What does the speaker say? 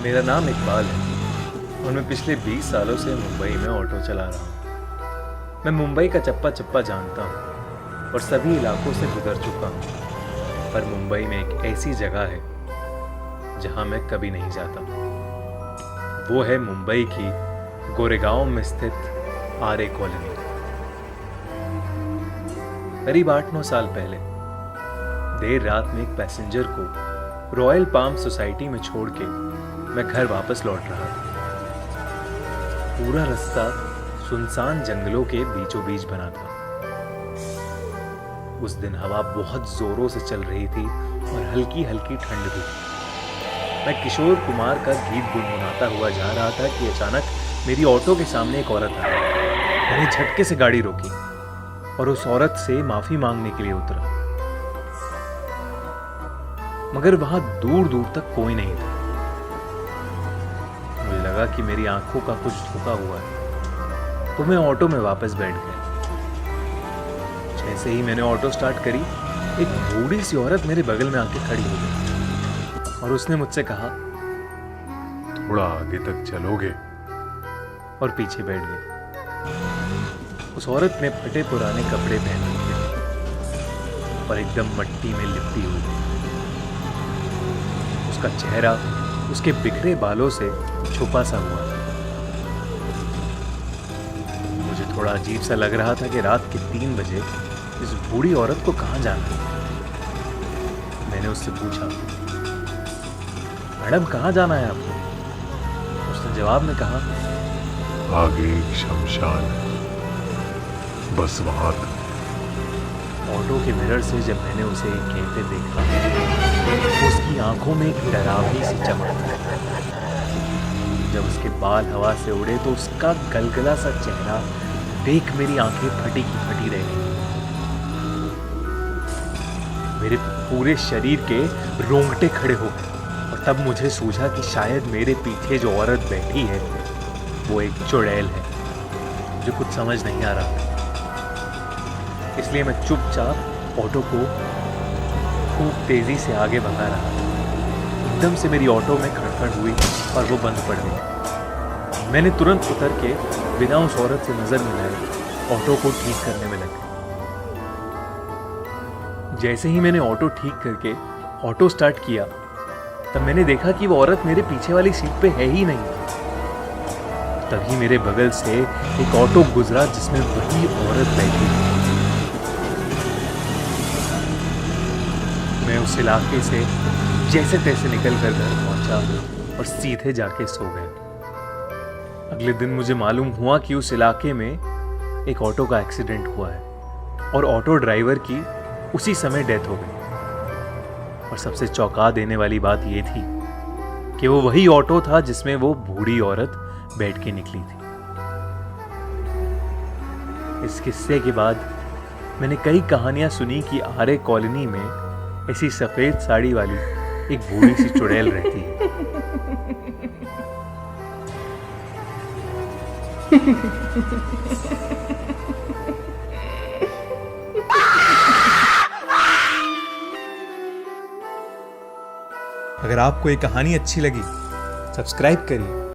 मेरा नाम इकबाल है और मैं पिछले 20 सालों से मुंबई में ऑटो चला रहा हूँ। मैं मुंबई का चप्पा चप्पा जानता हूँ और सभी इलाकों से गुजर चुका हूँ, पर मुंबई में एक ऐसी जगह है जहाँ मैं कभी नहीं जाता। वो है मुंबई की गोरेगांव में स्थित आरे कॉलोनी। करीब 8-9 साल पहले देर रात में एक पैसेंजर को रॉयल पाम सोसाइटी में छोड़ के मैं घर वापस लौट रहा था। पूरा रास्ता सुनसान जंगलों के बीचों बीच बना था। उस दिन हवा बहुत जोरों से चल रही थी और हल्की हल्की ठंड भी। मैं किशोर कुमार का गीत गुनगुनाता हुआ जा रहा था कि अचानक मेरी ऑटो के सामने एक औरत आई। मैंने झटके से गाड़ी रोकी और उस औरत से माफी मांगने के लिए उतरा, मगर वहां दूर दूर तक कोई नहीं था। मुझे लगा कि मेरी आंखों का कुछ धोखा हुआ है, तो मैं ऑटो में वापस बैठ गया। जैसे ही मैंने ऑटो स्टार्ट करी, एक बूढ़ी सी औरत मेरे बगल में आके खड़ी हो गई और उसने मुझसे कहा, थोड़ा आगे तक चलोगे? और पीछे बैठ गई। उस औरत ने फटे पुराने कपड़े पहन रखे थे और एकदम मिट्टी में लिपटी हुई थी। उसका चेहरा उसके बिखरे बालों से छुपा सा हुआ था। मुझे थोड़ा अजीब सा लग रहा था कि रात के 3 बजे इस बूढ़ी औरत को कहां जाना है। मैंने उससे पूछा, मैडम कहां जाना है आपको? उसने जवाब में कहा, आगे एक शमशान है, बस वहां तक। ऑटो के मिरर से जब मैंने उसे कहते देखा, उसकी आंखों में एक डरावनी सी चमक थी। जब उसके बाल हवा से उड़े तो उसका गलगला सा चेहरा देख मेरी आंखें फटी की फटी रह गई। मेरे पूरे शरीर के रोंगटे खड़े हो गए और तब मुझे सूझा कि शायद मेरे पीछे जो औरत बैठी है वो एक चुड़ैल है। मुझे कुछ समझ नहीं आ रहा, इसलिए मैं चुपचाप ऑटो को खूब तेजी से आगे भगा रहा था। एकदम से मेरी ऑटो में खड़खड़ हुई और वो बंद पड़ गई। मैंने तुरंत उतर के बिना उस औरत से नजर मिलाए ऑटो को ठीक करने में लगा। जैसे ही मैंने ऑटो ठीक करके ऑटो स्टार्ट किया, तब मैंने देखा कि वो औरत मेरे पीछे वाली सीट पे है ही नहीं। तभी मेरे बगल से एक ऑटो गुजरा जिसमें वही औरत बैठी थी। मैं उस इलाके से जैसे तैसे निकल कर घर पहुंचा और सीधे जाके सो गया। अगले दिन मुझे मालूम हुआ कि उस इलाके में एक ऑटो का एक्सीडेंट हुआ है और ऑटो ड्राइवर की उसी समय डेथ हो गई। और सबसे चौंका देने वाली बात यह थी कि वो वही ऑटो था जिसमें वो बूढ़ी औरत बैठ के निकली थी। इस किस्से के बाद मैंने कई कहानियां सुनी कि आरे कॉलोनी में ऐसी सफेद साड़ी वाली एक बूढ़ी सी चुड़ैल रहती है। अगर आपको ये कहानी अच्छी लगी, सब्सक्राइब करिए